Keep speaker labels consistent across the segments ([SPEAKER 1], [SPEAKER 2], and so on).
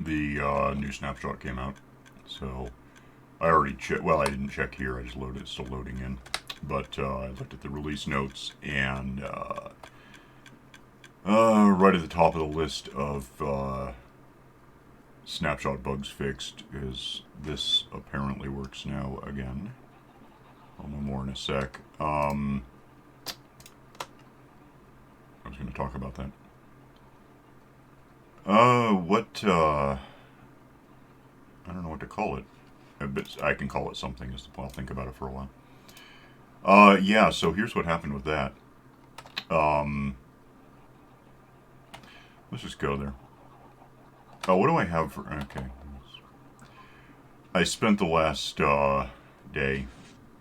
[SPEAKER 1] the new snapshot came out. So I already checked. Well, I didn't check here. I just loaded. It's still loading in. But I looked at the release notes, and right at the top of the list of snapshot bugs fixed is this apparently works now again. I'll know more in a sec. I was going to talk about that. I don't know what to call it. But I can call it something. I'll think about it for a while. Yeah, so here's what happened with that. Let's just go there. Oh, what do I have for... Okay. I spent the last day,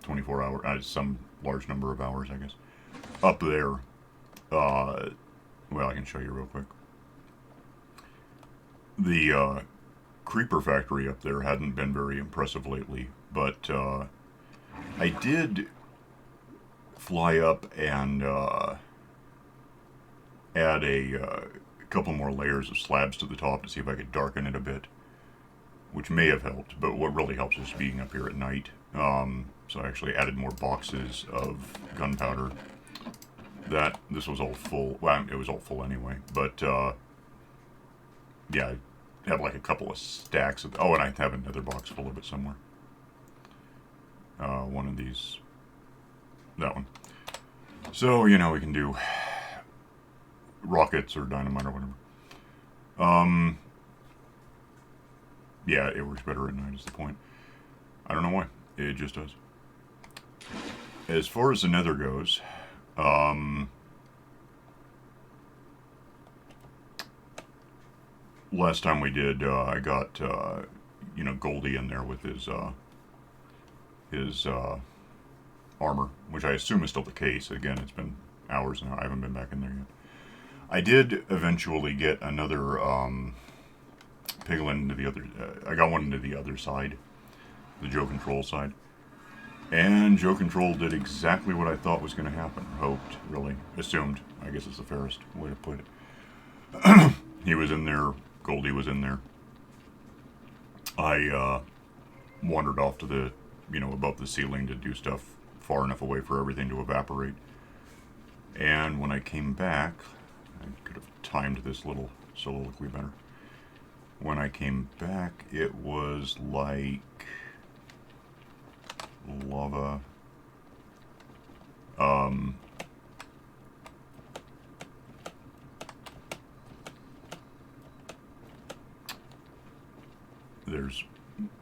[SPEAKER 1] 24 hours, some large number of hours, I guess, up there. Well, I can show you real quick. The creeper factory up there hadn't been very impressive lately, but I did fly up and add a couple more layers of slabs to the top to see if I could darken it a bit, which may have helped, but what really helps is being up here at night. So I actually added more boxes of gunpowder. This was all full. Well, it was all full anyway, but yeah, I have like a couple of stacks of... Oh, and I have another box full of it somewhere. One of these. That one. So, you know, we can do rockets or dynamite or whatever. Yeah, it works better at night is the point. I don't know why. It just does. As far as the Nether goes, last time we did, I got, you know, Goldie in there with his armor, which I assume is still the case. Again, it's been hours now. I haven't been back in there yet. I did eventually get another piglin into the other... I got one into the other side, the Joe Control side. And Joe Control did exactly what I thought was going to happen. Hoped, really. Assumed, I guess is the fairest way to put it. He was in there. Goldie was in there. I wandered off to the, you know, above the ceiling to do stuff far enough away for everything to evaporate. And when I came back, I could have timed this little soliloquy better. When I came back, it was like lava. There's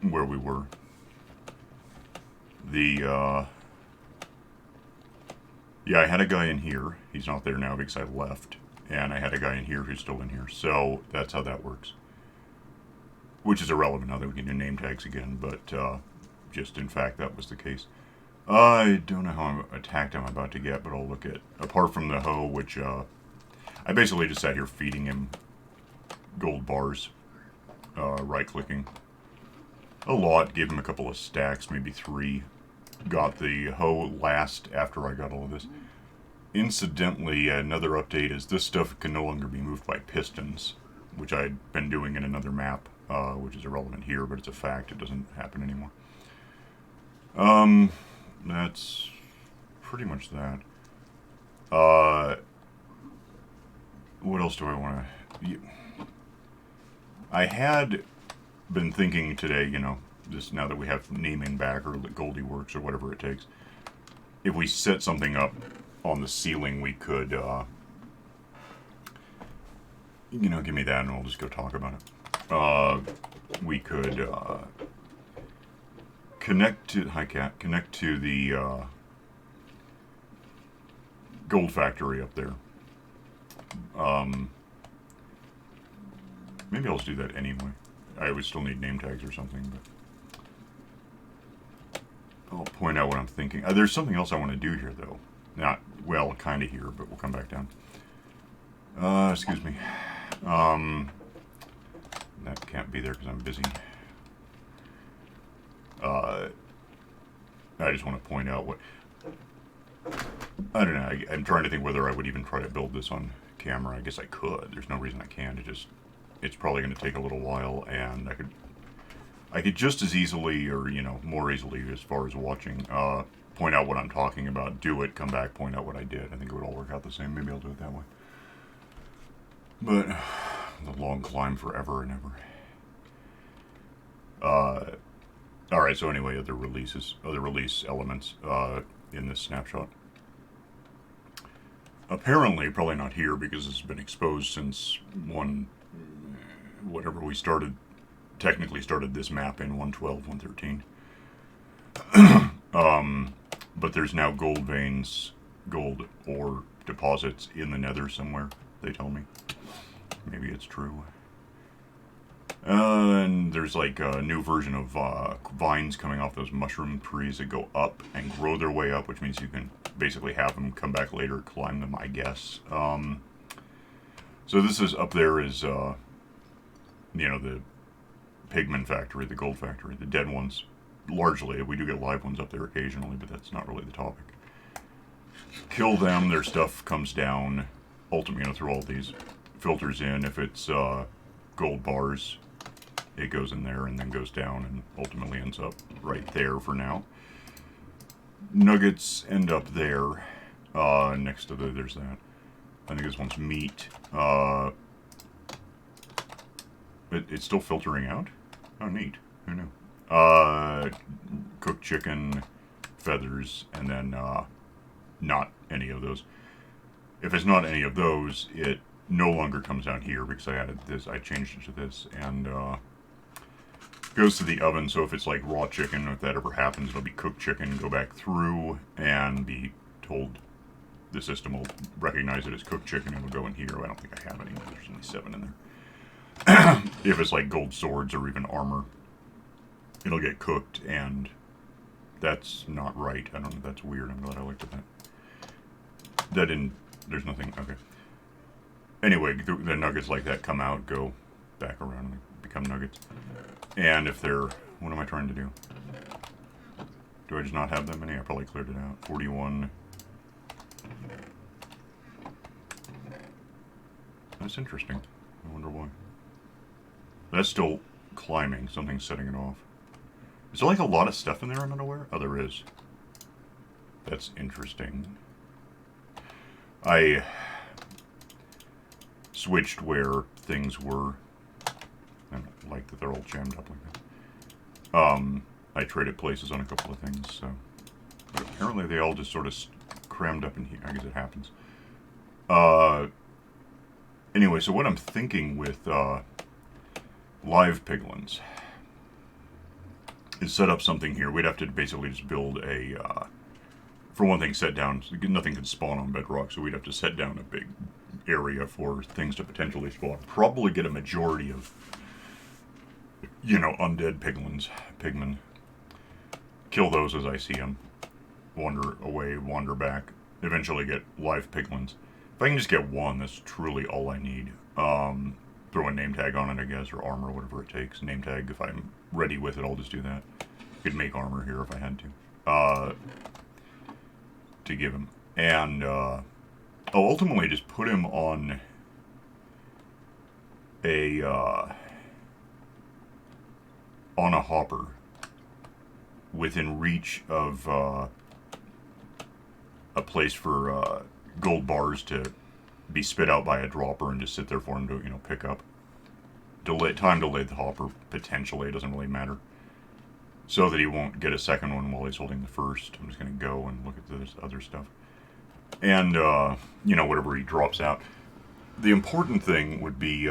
[SPEAKER 1] where we were. Yeah, I had a guy in here. He's not there now because I left. And I had a guy in here who's still in here. So that's how that works. Which is irrelevant now that we can do name tags again, but just in fact that was the case. I don't know how attacked I'm about to get, but I'll look at... Apart from the hoe, which I basically just sat here feeding him gold bars, right-clicking. A lot, gave him a couple of stacks, maybe 3. Got the hoe last after I got all of this. Incidentally, another update is this stuff can no longer be moved by pistons, which I'd been doing in another map, which is irrelevant here, but it's a fact. It doesn't happen anymore. That's pretty much that. What else do I want to... I had been thinking today, you know, just now that we have naming back, or that Goldie works, or whatever it takes, if we set something up on the ceiling, we could, you know, give me that and I'll just go talk about it. We could, connect to, hi cat, connect to the, gold factory up there. Maybe I'll just do that anyway. I would still need name tags or something, but I'll point out what I'm thinking. There's something else I want to do here, though. Not, well, kind of here, but we'll come back down. Excuse me. That can't be there because I'm busy. I just want to point out what... I don't know. I'm trying to think whether I would even try to build this on camera. I guess I could. There's no reason I can't. It just it's probably going to take a little while, and I could just as easily, or more easily as far as watching, point out what I'm talking about, do it, come back, point out what I did. I think it would all work out the same. Maybe I'll do it that way. But the long climb forever and ever. Alright, so anyway, other release elements in this snapshot. Apparently, probably not here because it's been exposed since whatever we technically started this map in 1.12, 1.13. But there's now gold veins, gold ore deposits in the Nether somewhere, they tell me. Maybe it's true. And there's like a new version of vines coming off those mushroom trees that go up and grow their way up, which means you can basically have them come back later, climb them, I guess. So this is up there is, the pigment factory, the gold factory, the dead ones. Largely, we do get live ones up there occasionally, but that's not really the topic. Kill them, their stuff comes down, ultimately, through all these filters in. If it's gold bars, it goes in there and then goes down and ultimately ends up right there for now. Nuggets end up there, next to there's that. I think this one's meat. It's still filtering out? Oh, neat. Who knew? Cooked chicken, feathers, and then not any of those. If it's not any of those, it no longer comes out here because I added this. I changed it to this, and goes to the oven. So if it's like raw chicken, if that ever happens, it'll be cooked chicken, go back through and be told. The system will recognize it as cooked chicken and it'll go in here. I don't think I have any. There's only 7 in there. If it's like gold swords or even armor, it'll get cooked, and that's not right. I don't know. That's weird. I'm glad I looked at that. That didn't. There's nothing. Okay. Anyway, the nuggets like that come out, go back around, and become nuggets. And if they're, what am I trying to do? Do I just not have that many? I probably cleared it out. 41. That's interesting. I wonder why. That's still climbing. Something's setting it off. Is there like a lot of stuff in there I'm not aware? Oh, there is. That's interesting. I switched where things were. I don't like that they're all jammed up like that. I traded places on a couple of things, so. But apparently they all just sort of crammed up in here. I guess it happens. Anyway, so what I'm thinking with live piglins is set up something here. We'd have to basically just build a, for one thing, set down, nothing can spawn on bedrock, so we'd have to set down a big area for things to potentially spawn. Probably get a majority of, undead pigmen. Kill those as I see them. Wander away, wander back. Eventually get live piglins. If I can just get one, that's truly all I need. Throw a name tag on it, I guess, or armor, whatever it takes. Name tag, if I'm ready with it, I'll just do that. Could make armor here if I had to give him. And I'll ultimately just put him on a hopper within reach of a place for gold bars to be spit out by a dropper and just sit there for him to, pick up. Time delayed the hopper, potentially, it doesn't really matter. So that he won't get a second one while he's holding the first. I'm just going to go and look at this other stuff. And, whatever he drops out. The important thing would be,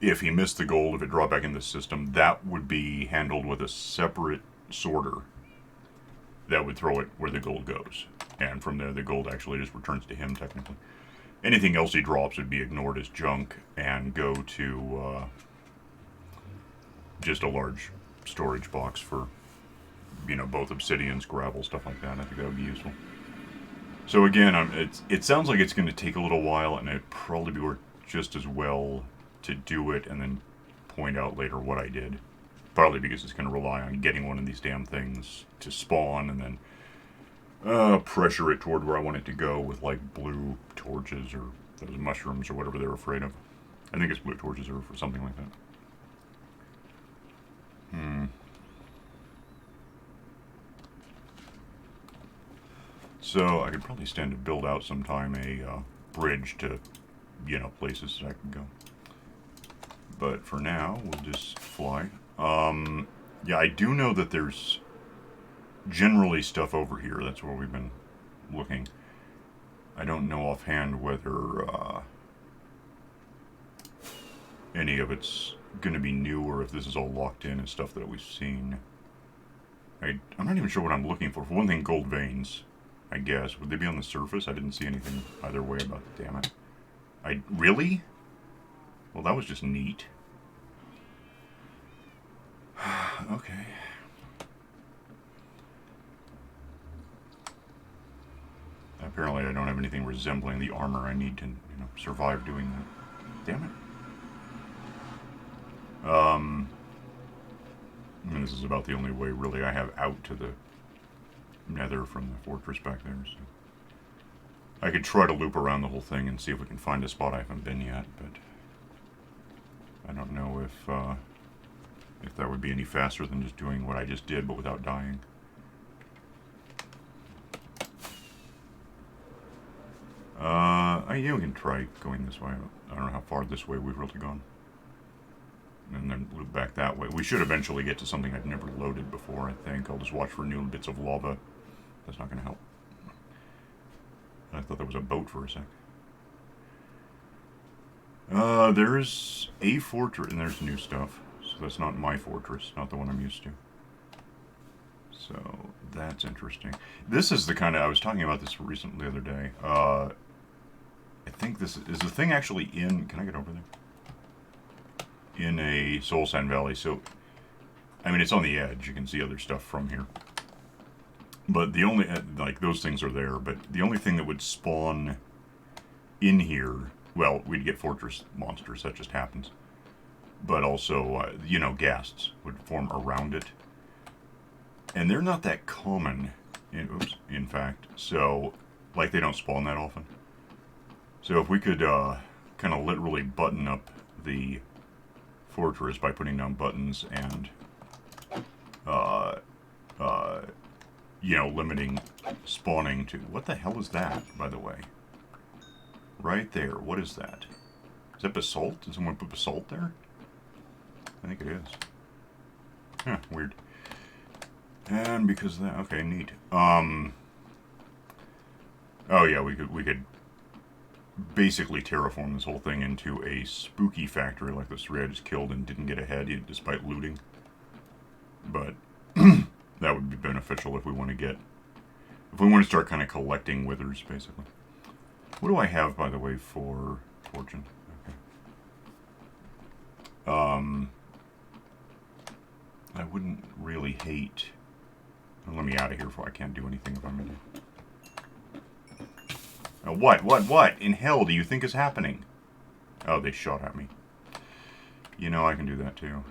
[SPEAKER 1] if he missed the gold, if it dropped back in the system, that would be handled with a separate sorter that would throw it where the gold goes. And from there, the gold actually just returns to him, technically. Anything else he drops would be ignored as junk and go to just a large storage box for, both obsidians, gravel, stuff like that. I think that would be useful. So again, it sounds like it's going to take a little while, and it'd probably be worth just as well to do it and then point out later what I did. Partly because it's going to rely on getting one of these damn things to spawn and then pressure it toward where I want it to go with like blue torches or those mushrooms or whatever they're afraid of. I think it's blue torches or something like that. So I could probably stand to build out sometime a bridge to, places that I can go. But for now, we'll just fly. Yeah, I do know that there's generally stuff over here. That's where we've been looking. I don't know offhand whether any of it's going to be new or if this is all locked in and stuff that we've seen. I'm not even sure what I'm looking for. For one thing, gold veins, I guess. Would they be on the surface? I didn't see anything either way about it. Damn it. Really? Well, that was just neat. Okay. Apparently I don't have anything resembling the armor I need to, survive doing that. Damn it. I mean, this is about the only way, really, I have out to the Nether from the fortress back there, so... I could try to loop around the whole thing and see if we can find a spot I haven't been yet, but... I don't know if that would be any faster than just doing what I just did, but without dying. Yeah, we can try going this way. I don't know how far this way we've really gone. And then loop back that way. We should eventually get to something I've never loaded before, I think. I'll just watch for new bits of lava. That's not going to help. I thought there was a boat for a sec. There's a fortress, and there's new stuff. So that's not my fortress, not the one I'm used to. So that's interesting. This is the kind of, I was talking about this recently the other day. I think this is the thing actually in, can I get over there? In a Soul Sand Valley, so, I mean, it's on the edge. You can see other stuff from here. But the only, like, those things are there, but the only thing that would spawn in here, well, we'd get fortress monsters, that just happens. But also, ghasts would form around it. And they're not that common, in fact. So, like, they don't spawn that often. So if we could kind of literally button up the fortress by putting down buttons and, limiting spawning to... What the hell is that, by the way? Right there. What is that? Is that basalt? Did someone put basalt there? I think it is. Huh, weird. And because of that... Okay, neat. Oh, yeah, we could basically terraform this whole thing into a spooky factory like this guy just killed and didn't get ahead despite looting. But that would be beneficial if we want to start kind of collecting withers, basically. What do I have, by the way, for fortune? Okay. I wouldn't really hate... Let me out of here before I can't do anything if I'm in there. What in hell do you think is happening? Oh, they shot at me. I can do that too.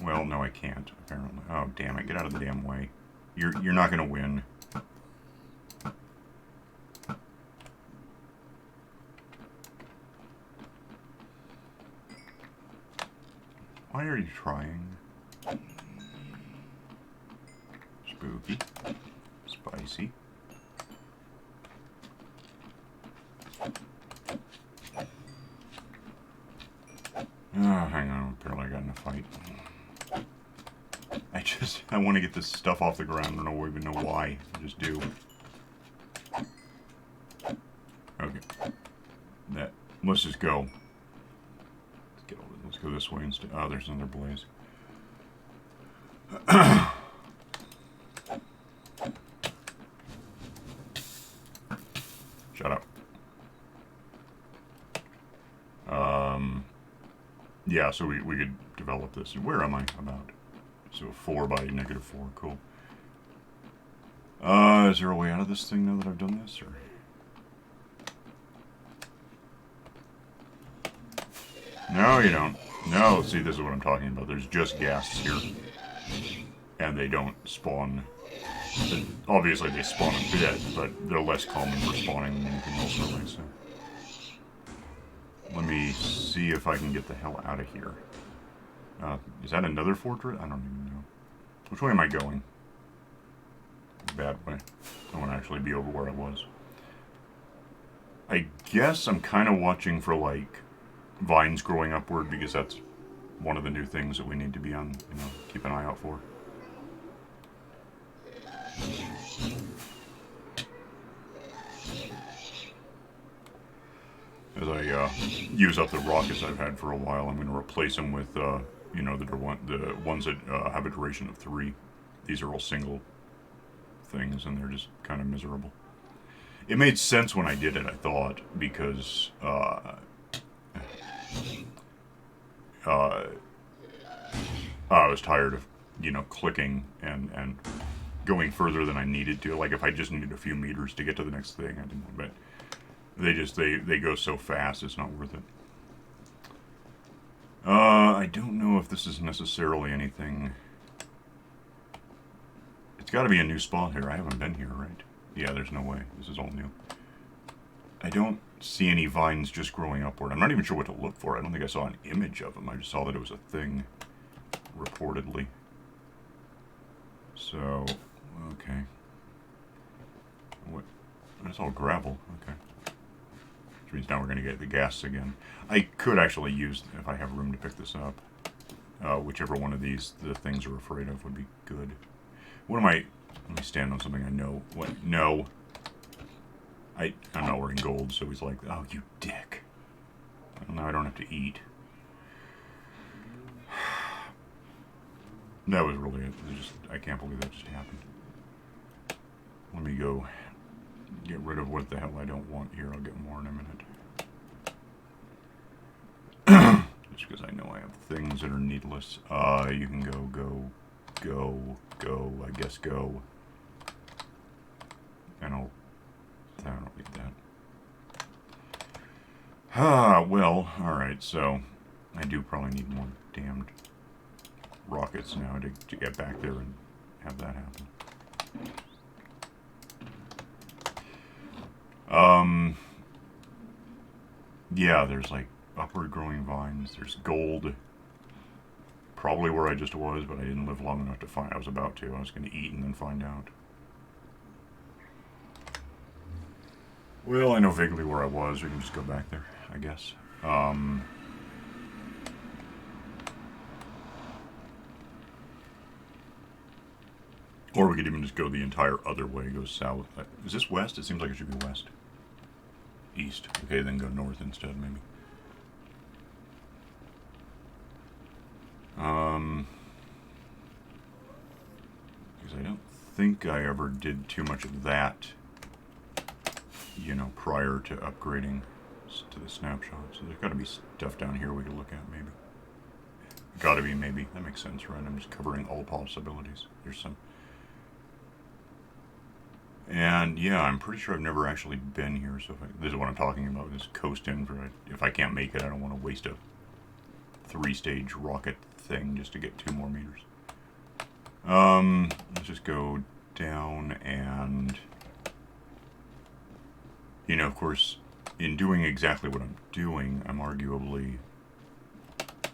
[SPEAKER 1] Well, no, I can't, apparently. Oh, damn it. Get out of the damn way. You're not going to win. Why are you trying? Spooky. Spicy. Oh, hang on. Apparently I got in a fight. I want to get this stuff off the ground. I don't even know why. I just do. Okay. Let's just go. Let's go this way instead. Oh, there's another blaze. Shut up. Yeah, so we could develop this. Where am I about? So 4 by -4. Cool. Is there a way out of this thing now that I've done this, or? No, you don't. No, see, this is what I'm talking about. There's just ghasts here. And they don't spawn. Obviously, they spawn a bit, but they're less common for spawning than anything else, really, so. Let me see if I can get the hell out of here. Is that another fortress? I don't even know. Which way am I going? Bad way. I want to actually be over where I was. I guess I'm kind of watching for, like, vines growing upward, because that's one of the new things that we need to be on, keep an eye out for. As I use up the rockets I've had for a while, I'm going to replace them with, the ones that have a duration of 3. These are all single things, and they're just kind of miserable. It made sense when I did it, I thought, because I was tired of, clicking and going further than I needed to. Like, if I just needed a few meters to get to the next thing, I didn't. But they go so fast, it's not worth it. I don't know if this is necessarily anything. It's got to be a new spot here. I haven't been here, right? Yeah, there's no way. This is all new. I don't see any vines just growing upward. I'm not even sure what to look for. I don't think I saw an image of them. I just saw that it was a thing, reportedly. So, okay. What? That's all gravel. Okay. Which means now we're going to get the gas again. I could actually use, if I have room to pick this up, whichever one of these the things are afraid of would be good. What am I... Let me stand on something I know. What? No. I'm not wearing gold, so he's like, oh, you dick. Well, now I don't have to eat. That was really it. I can't believe that just happened. Let me go get rid of what the hell I don't want here. I'll get more in a minute. Just because I know I have things that are needless. You can go, I guess go. And I don't need that. Well, alright, so I do probably need more damned rockets now to get back there and have that happen. Yeah, there's like upward growing vines. There's gold. Probably where I just was, but I didn't live long enough to find. I was about to. I was going to eat and then find out. Well, I know vaguely where I was. We can just go back there, I guess. Or we could even just go the entire other way, go south. Is this west? It seems like it should be west. East. Okay, then go north instead, maybe. Because I don't think I ever did too much of that, prior to upgrading to the snapshot. So there's got to be stuff down here we could look at, maybe. Gotta be, maybe. That makes sense, right? I'm just covering all possibilities. There's some... And, yeah, I'm pretty sure I've never actually been here, so this is what I'm talking about, this coast in. If I can't make it, I don't want to waste a 3-stage rocket thing just to get 2 more meters. Let's just go down and... of course, in doing exactly what I'm doing, I'm arguably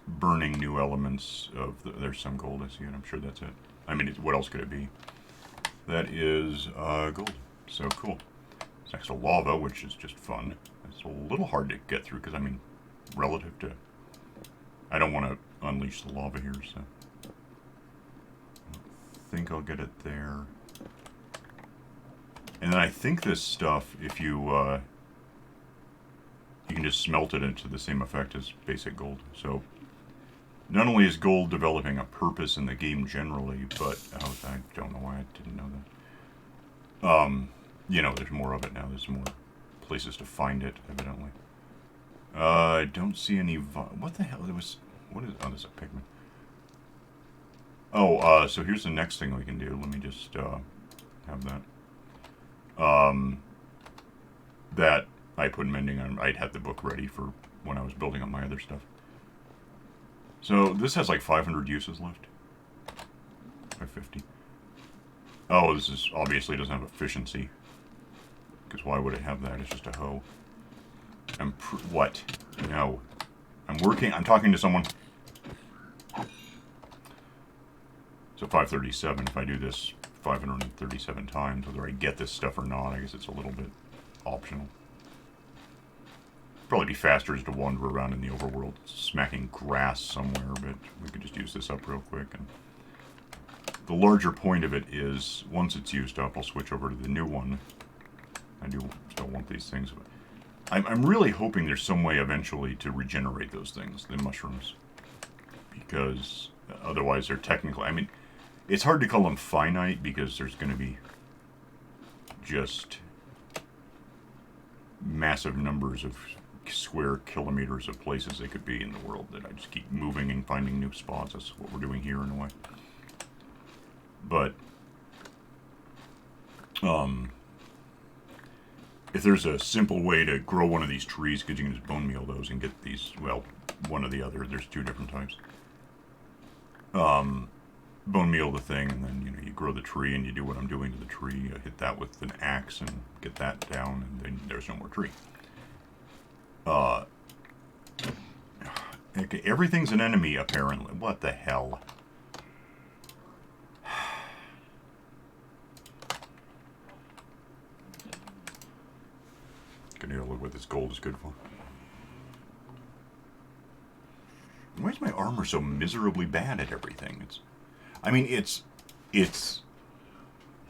[SPEAKER 1] burning new elements of... There's some gold, I see it. I'm sure that's it. I mean, what else could it be? That is gold. So cool. It's next to lava, which is just fun. It's a little hard to get through because, I mean, relative to... I don't want to unleash the lava here, so... I think I'll get it there. And then I think this stuff, if you... you can just smelt it into the same effect as basic gold. So... Not only is gold developing a purpose in the game generally, but I don't know why I didn't know that. There's more of it now. There's more places to find it, evidently. I don't see any... What the hell? What is... Oh, there's a pigment. Oh, so here's the next thing we can do. Let me just have that. That I put mending on. I'd had the book ready for when I was building up my other stuff. So this has like 500 uses left. 550. Oh, this is obviously doesn't have efficiency. Because why would it have that? It's just a hoe. What? No. I'm working. I'm talking to someone. So 537. If I do this 537 times, whether I get this stuff or not, I guess it's a little bit optional. Probably be faster just to wander around in the overworld, smacking grass somewhere, but we could just use this up real quick. And the larger point of it is, once it's used up, I'll switch over to the new one. I do still want these things. I'm really hoping there's some way eventually to regenerate those things, the mushrooms. Because otherwise they're technically... I mean, it's hard to call them finite because there's going to be just massive numbers of square kilometers of places they could be in the world that I just keep moving and finding new spots. That's what we're doing here in a way. But if there's a simple way to grow one of these trees, because you can just bone meal those and get these, well, one or the other. There's two different types. Bone meal the thing, and then you grow the tree, and you do what I'm doing to the tree. You hit that with an axe and get that down, and then there's no more tree. Okay, everything's an enemy apparently. What the hell? Gonna look what this gold is good for. Why is my armor so miserably bad at everything? It's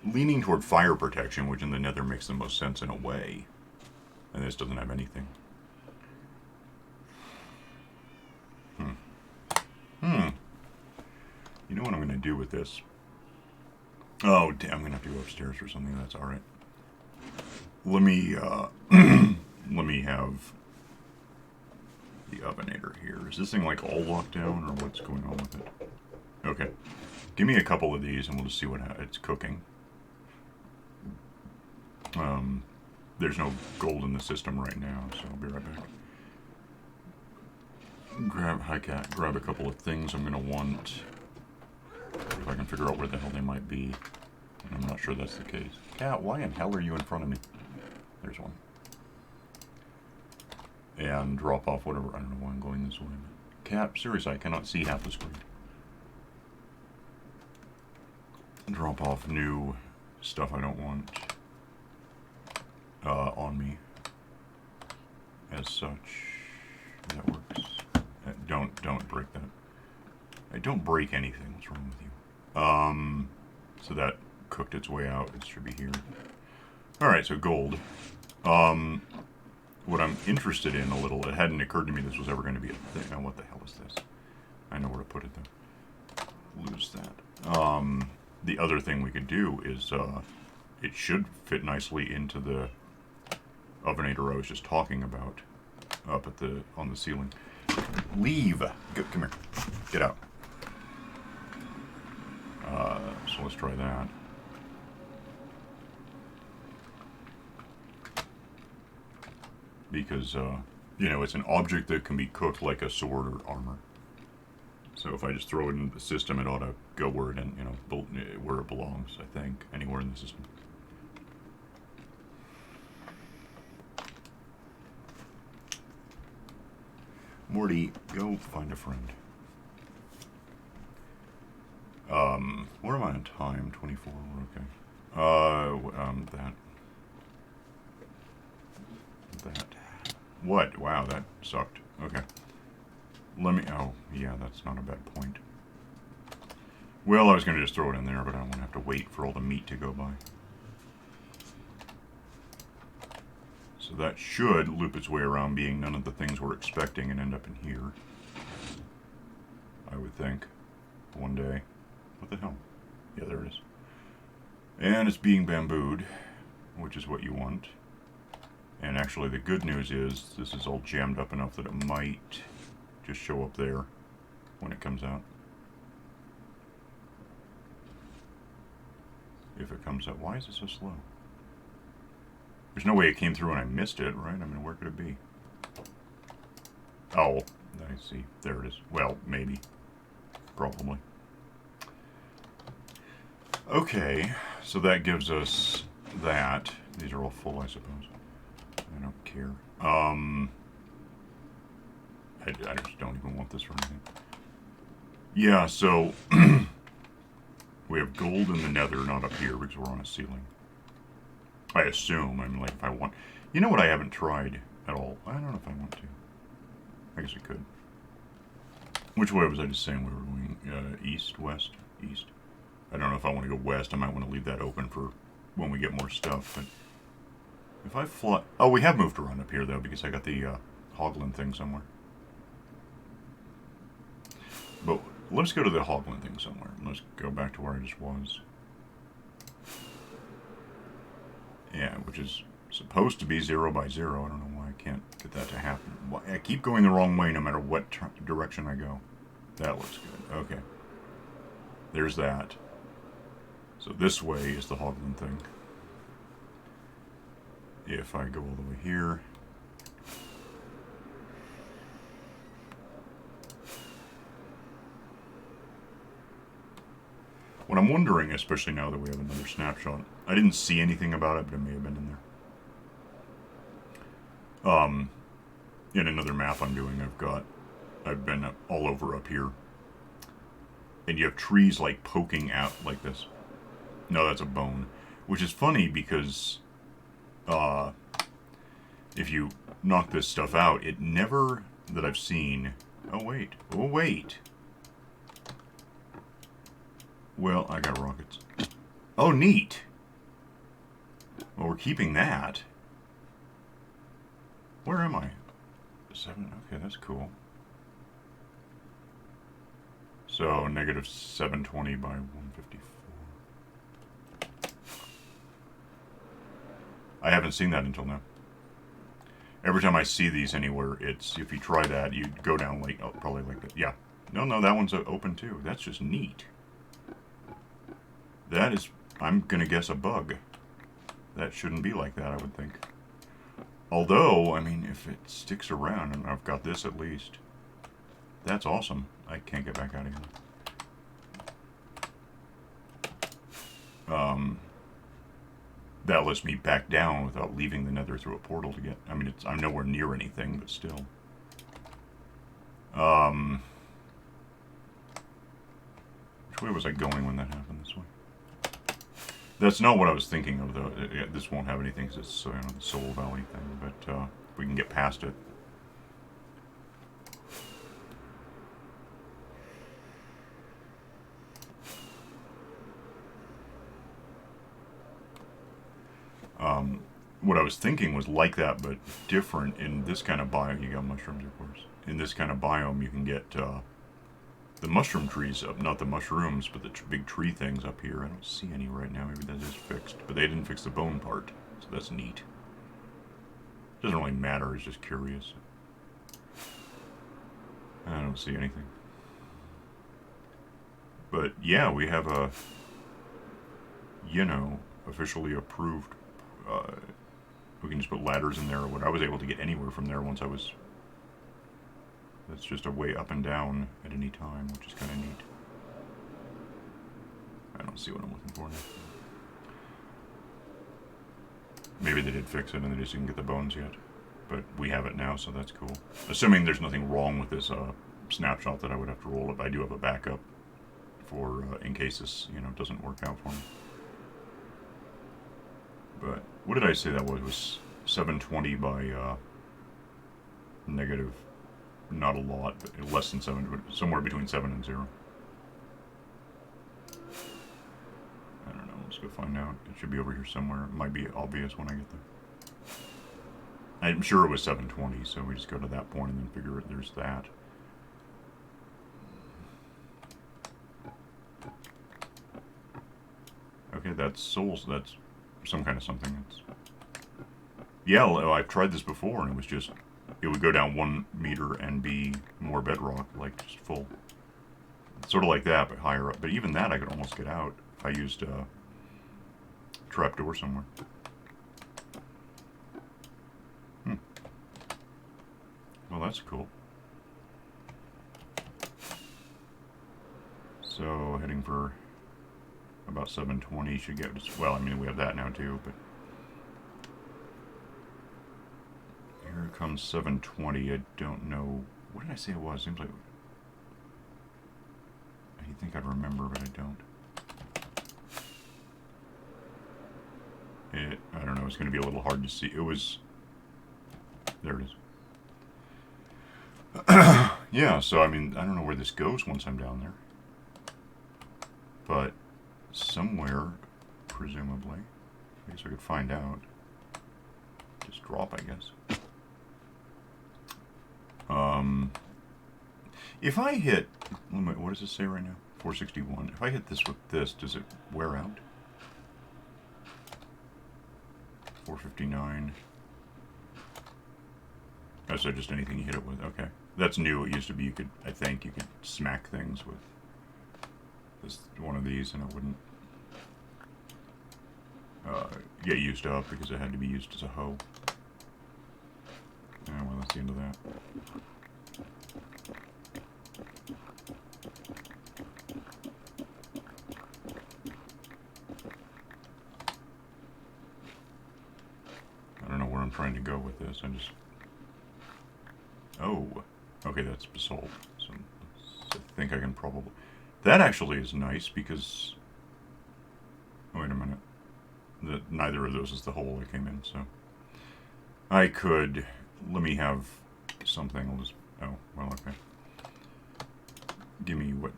[SPEAKER 1] leaning toward fire protection, which in the Nether makes the most sense in a way. And this doesn't have anything. You know what I'm going to do with this? Oh, damn, I'm going to have to go upstairs or something. That's alright. Let me, let me have the ovenator here. Is this thing like all locked down, or what's going on with it? Okay. Give me a couple of these and we'll just see what it's cooking. There's no gold in the system right now, so I'll be right back. Grab a couple of things I'm gonna want. If I can figure out where the hell they might be. And I'm not sure that's the case. Cat, why in hell are you in front of me? There's one. And drop off whatever. I don't know why I'm going this way. Cat, seriously, I cannot see half the screen. Drop off new stuff I don't want on me. As such, that works. Don't break that. I don't break anything. What's wrong with you? So that cooked its way out. It should be here. All right, so gold. What I'm interested in a little. It hadn't occurred to me this was ever going to be a thing. Now, what the hell is this? I know where to put it though. Lose that. The other thing we could do is it should fit nicely into the ovenator I was just talking about up at on the ceiling. Leave. Come here. Get out. So let's try that. Because it's an object that can be cooked like a sword or armor. So if I just throw it into the system, it ought to go where it, where it belongs. I think anywhere in the system. Morty, go find a friend. What am I on time? 24. Okay. That. What? Wow, that sucked. Okay. Oh, yeah, that's not a bad point. Well, I was going to just throw it in there, but I don't want to have to wait for all the meat to go by. So that should loop its way around being none of the things we're expecting and end up in here. I would think. One day. What the hell? Yeah, there it is. And it's being bambooed, which is what you want. And actually the good news is this is all jammed up enough that it might just show up there when it comes out. If it comes out. Why is it so slow? There's no way it came through and I missed it, right? I mean, where could it be? Oh, I see. There it is. Well, maybe. Probably. Okay, so that gives us that. These are all full, I suppose. I don't care. I just don't even want this for anything. Yeah, so we have gold in the nether, not up here because we're on a ceiling. I assume. I mean, like, if I want... You know what I haven't tried at all? I don't know if I want to. I guess I could. Which way was I just saying we were going? East, west, east? I don't know if I want to go west. I might want to leave that open for when we get more stuff. But if I fly... Oh, we have moved around up here, though, because I got the Hoglin thing somewhere. But let's go to the Hoglin thing somewhere. Let's go back to where I just was. Yeah, which is supposed to be 0 by 0. I don't know why I can't get that to happen. I keep going the wrong way no matter what direction I go. That looks good. Okay. There's that. So this way is the Hoglin thing. If I go all the way here... What I'm wondering, especially now that we have another snapshot, I didn't see anything about it, but it may have been in there. In another map I'm doing, I've been all over up here. And you have trees like poking out like this. No, that's a bone. Which is funny because if you knock this stuff out, it never, that I've seen... Oh, wait. Oh, wait. Well, I got rockets. Oh, neat. Well, we're keeping that. Where am I? 7. Okay, that's cool. So, negative 720 by 154. I haven't seen that until now. Every time I see these anywhere, it's, if you try that, you go down like, oh, probably like that. Yeah. No, that one's open too. That's just neat. That is, I'm going to guess, a bug. That shouldn't be like that, I would think. Although, I mean, if it sticks around, and I've got this at least, that's awesome. I can't get back out of here. That lets me back down without leaving the nether through a portal to get... I mean, I'm nowhere near anything, but still. Which way was I going when that happened? This way? That's not what I was thinking of, though. This won't have anything because it's the Soul Valley thing, but if we can get past it. What I was thinking was like that, but different. In this kind of biome, you got mushrooms, of course. In this kind of biome, you can get the mushroom trees up, not the mushrooms, but the big tree things up here. I don't see any right now. Maybe that is fixed, but they didn't fix the bone part, so that's neat. Doesn't really matter. It's just curious. I don't see anything. But yeah, we have a, officially approved. We can just put ladders in there or what. I was able to get anywhere from there once I was... That's just a way up and down at any time, which is kind of neat. I don't see what I'm looking for now. Maybe they did fix it and they just didn't get the bones yet. But we have it now, so that's cool. Assuming there's nothing wrong with this snapshot that I would have to roll it. I do have a backup for in case this, doesn't work out for me. But what did I say that was? It was 720 by negative, not a lot, but less than 7, but somewhere between 7 and 0. I don't know, let's go find out. It should be over here somewhere. It might be obvious when I get there. I'm sure it was 720, so we just go to that point and then figure there's that. Okay, that's souls, that's some kind of something. Yeah, I've tried this before, and it was just, it would go down 1 meter and be more bedrock, like just full. Sort of like that, but higher up. But even that, I could almost get out if I used a trapdoor somewhere. Well, that's cool. So heading for about 720 should get us. Well, I mean we have that now too, but here comes 720. I don't know. What did I say it was? Seems like I think I'd remember, but I don't. I don't know. It's going to be a little hard to see. It was. There it is. Yeah. So I mean, I don't know where this goes once I'm down there, but somewhere, presumably. I guess I could find out. Just drop, I guess. If I hit, what does it say right now? 461. If I hit this with this, does it wear out? 459. Oh, so just anything you hit it with. Okay, that's new. It used to be you could, I think, you could smack things with this one of these, and it wouldn't get used up because it had to be used as a hoe. Yeah, well, that's the end of that. I don't know where I'm trying to go with this. I just... Oh. Okay, that's basalt. So I think I can probably... That actually is nice because... Wait a minute. Neither of those is the hole I came in, so... I could... Let me have something. I'll just... Oh, well, okay. Give me what...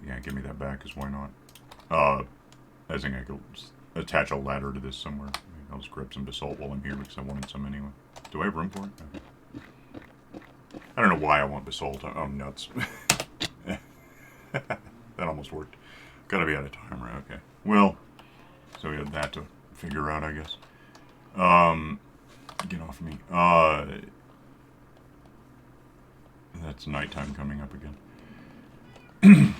[SPEAKER 1] Yeah, give me that back, because why not? I think I could attach a ladder to this somewhere. I'll just grab some basalt while I'm here because I wanted some anyway. Do I have room for it? Okay. I don't know why I want basalt. I'm nuts. That almost worked. Gotta be out of time, right? Okay. Well, so we had that to figure out, I guess. Get off me. That's nighttime coming up again.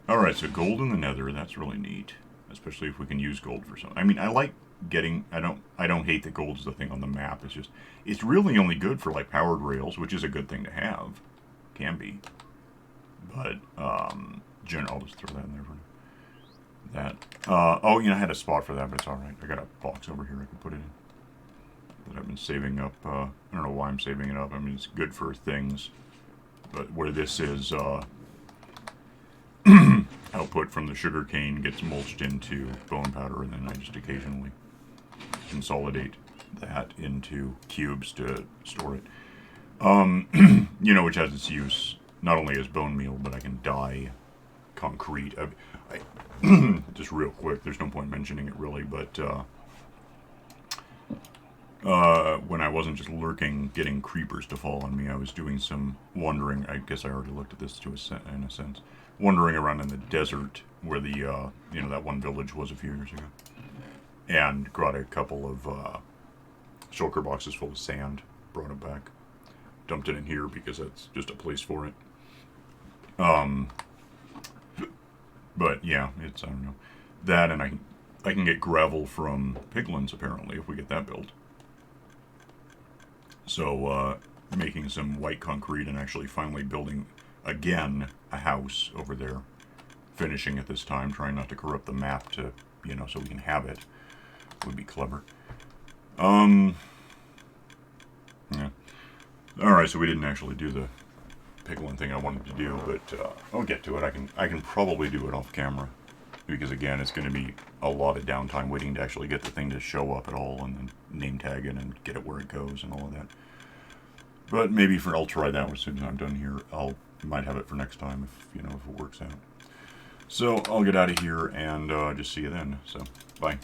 [SPEAKER 1] Alright, so gold in the nether, that's really neat. Especially if we can use gold for something. I mean, I like getting... I don't hate that gold's the thing on the map. It's just... It's really only good for, like, powered rails, which is a good thing to have. Can be. But, I'll just throw that in there for that. Oh, you know, I had a spot for that, but it's alright. I got a box over here I can put it in. That I've been saving up. I don't know why I'm saving it up. I mean, it's good for things. But where this is, output from the sugar cane gets mulched into bone powder, and then I just occasionally consolidate that into cubes to store it. You know, which has its use not only as bone meal, but I can dye concrete. Just real quick, there's no point mentioning it really, but when I wasn't just lurking, getting creepers to fall on me, I was doing some wandering. I guess I already looked at this in a sense. Wandering around in the desert where the, you know, that one village was a few years ago. And got a couple of shulker boxes full of sand, brought it back. Dumped it in here because that's just a place for it. But yeah, it's, I don't know. That, and I can get gravel from piglins, apparently, if we get that built. So, making some white concrete and actually finally building, again, a house over there. Finishing it this time, trying not to corrupt the map to, you know, so we can have it. Would be clever. Yeah. Alright, so we didn't actually do the piglin thing I wanted to do, but I'll get to it. I can probably do it off camera. Because again, it's going to be a lot of downtime waiting to actually get the thing to show up at all, and then name tag it and get it where it goes and all of that. But maybe I'll try that as soon as I'm done here. Might have it for next time if, you know, if it works out. So I'll get out of here and just see you then. So, bye.